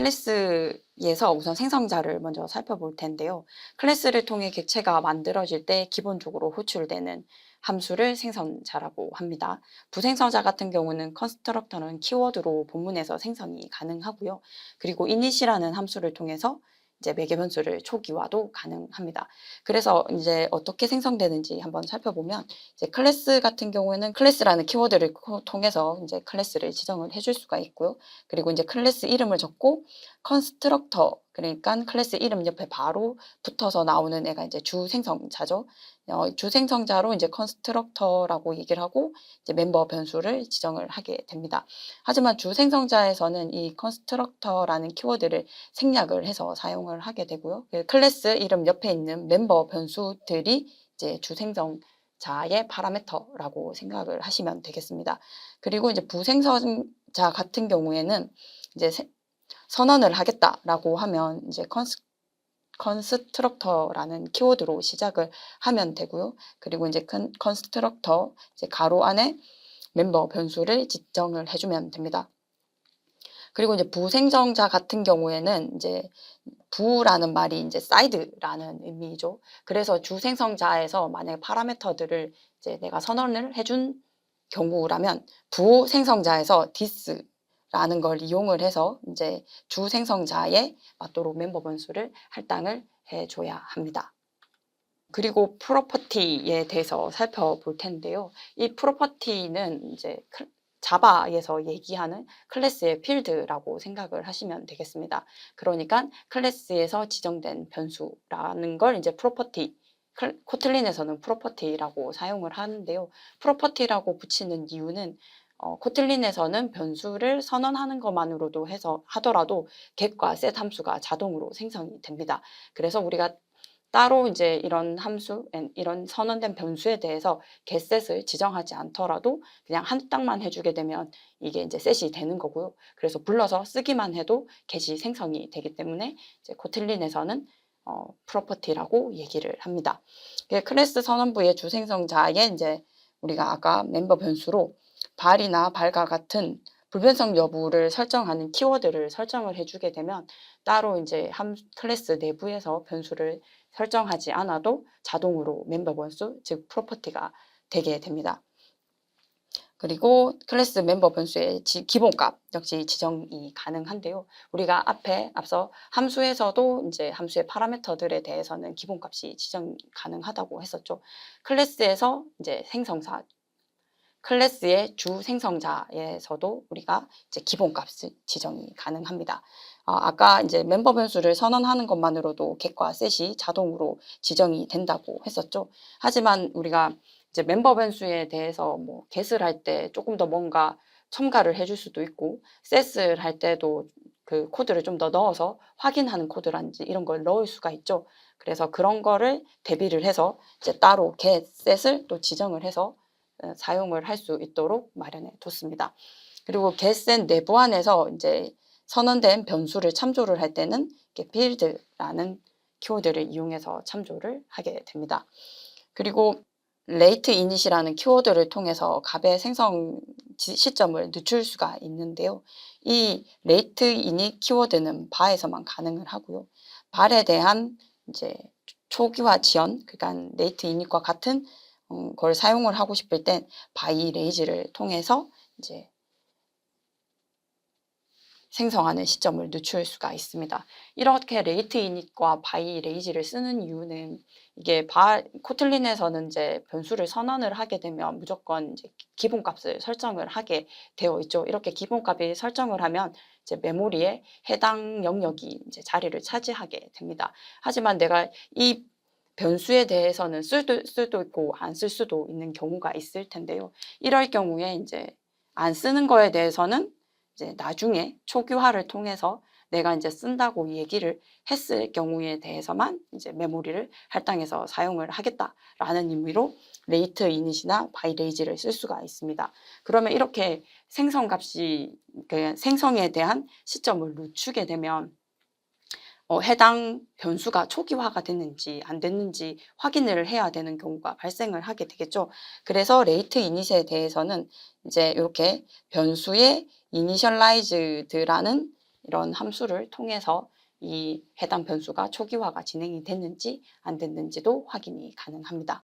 클래스에서 우선 생성자를 먼저 살펴볼 텐데요. 클래스를 통해 객체가 만들어질 때 기본적으로 호출되는 함수를 생성자라고 합니다. 부생성자 같은 경우는 컨스트럭터는 키워드로 본문에서 생성이 가능하고요. 그리고 init이라는 함수를 통해서 이제 매개 변수를 초기화도 가능합니다. 그래서 이제 어떻게 생성되는지 한번 살펴보면, 이제 클래스 같은 경우에는 클래스라는 키워드를 통해서 이제 클래스를 지정을 해줄 수가 있고요. 그리고 이제 클래스 이름을 적고 컨스트럭터, 그러니까 클래스 이름 옆에 바로 붙어서 나오는 애가 이제 주 생성자죠. 주 생성자로 이제 컨스트럭터라고 얘기를 하고 이제 멤버 변수를 지정을 하게 됩니다. 하지만 주 생성자에서는 이 컨스트럭터라는 키워드를 생략을 해서 사용을 하게 되고요. 그 클래스 이름 옆에 있는 멤버 변수들이 이제 주 생성자의 파라미터라고 생각을 하시면 되겠습니다. 그리고 이제 부생성자 같은 경우에는 이제 선언을 하겠다라고 하면 이제 컨스트럭터라는 키워드로 시작을 하면 되고요. 그리고 이제 컨스트럭터 이제 가로 안에 멤버 변수를 지정을 해주면 됩니다. 그리고 이제 부생성자 같은 경우에는 이제 부라는 말이 이제 side라는 의미죠. 그래서 주생성자에서 만약에 파라미터들을 이제 내가 선언을 해준 경우라면 부생성자에서 this라는 걸 이용을 해서 이제 주생성자에 맞도록 멤버 변수를 할당을 해줘야 합니다. 그리고 프로퍼티에 대해서 살펴볼 텐데요. 이 프로퍼티는 이제 자바에서 얘기하는 클래스의 필드라고 생각을 하시면 되겠습니다. 그러니까 클래스에서 지정된 변수라는 걸 이제 프로퍼티, 코틀린에서는 프로퍼티라고 사용을 하는데요. 프로퍼티라고 붙이는 이유는 코틀린에서는 변수를 선언하는 것만으로도 하더라도 get과 set 함수가 자동으로 생성이 됩니다. 그래서 우리가 따로 이제 이런 함수, 이런 선언된 변수에 대해서 getset을 지정하지 않더라도 그냥 할당만 해주게 되면 이게 이제 set이 되는 거고요. 그래서 불러서 쓰기만 해도 get이 생성이 되기 때문에 이제 코틀린에서는 프로퍼티라고 얘기를 합니다. 클래스 선언부의 주생성자에 이제 우리가 아까 멤버 변수로 발이나 발과 같은 불변성 여부를 설정하는 키워드를 설정을 해주게 되면 따로 이제 클래스 내부에서 변수를 설정하지 않아도 자동으로 멤버 변수, 즉 프로퍼티가 되게 됩니다. 그리고 클래스 멤버 변수의 기본값 역시 지정이 가능한데요. 우리가 앞서 함수에서도 이제 함수의 파라미터들에 대해서는 기본값이 지정이 가능하다고 했었죠. 클래스에서 이제 클래스의 주 생성자에서도 우리가 이제 기본값을 지정이 가능합니다. 아까 이제 멤버 변수를 선언하는 것만으로도 get과 set이 자동으로 지정이 된다고 했었죠. 하지만 우리가 이제 멤버 변수에 대해서 뭐 get을 할 때 조금 더 뭔가 첨가를 해줄 수도 있고, set을 할 때도 그 코드를 좀 더 넣어서 확인하는 코드라든지 이런 걸 넣을 수가 있죠. 그래서 그런 거를 대비를 해서 이제 따로 get, set을 또 지정을 해서 사용을 할 수 있도록 마련해 뒀습니다. 그리고 getset 내부 안에서 이제 선언된 변수를 참조를 할 때는 field라는 키워드를 이용해서 참조를 하게 됩니다. 그리고 late init이라는 키워드를 통해서 값의 생성 시점을 늦출 수가 있는데요. 이 late init 키워드는 bar에서만 가능을 하고요. bar에 대한 이제 초기화 지연, 그러니까 late init과 같은 걸 사용을 하고 싶을 땐 by raise를 통해서 이제 생성하는 시점을 늦출 수가 있습니다. 이렇게 late init과 by raise를 쓰는 이유는 이게 코틀린에서는 이제 변수를 선언을 하게 되면 무조건 이제 기본값을 설정을 하게 되어 있죠. 이렇게 기본값이 설정을 하면 이제 메모리에 해당 영역이 이제 자리를 차지하게 됩니다. 하지만 내가 이 변수에 대해서는 쓸 수도 있고 안 쓸 수도 있는 경우가 있을 텐데요. 이럴 경우에 이제 안 쓰는 거에 대해서는 이제 나중에 초기화를 통해서 내가 이제 쓴다고 얘기를 했을 경우에 대해서만 이제 메모리를 할당해서 사용을 하겠다라는 의미로 late init이나 by raise를 쓸 수가 있습니다. 그러면 이렇게 생성에 대한 시점을 늦추게 되면 해당 변수가 초기화가 됐는지 안 됐는지 확인을 해야 되는 경우가 발생을 하게 되겠죠. 그래서 late init에 대해서는 이제 이렇게 변수의 initialized라는 이런 함수를 통해서 이 해당 변수가 초기화가 진행이 됐는지 안 됐는지도 확인이 가능합니다.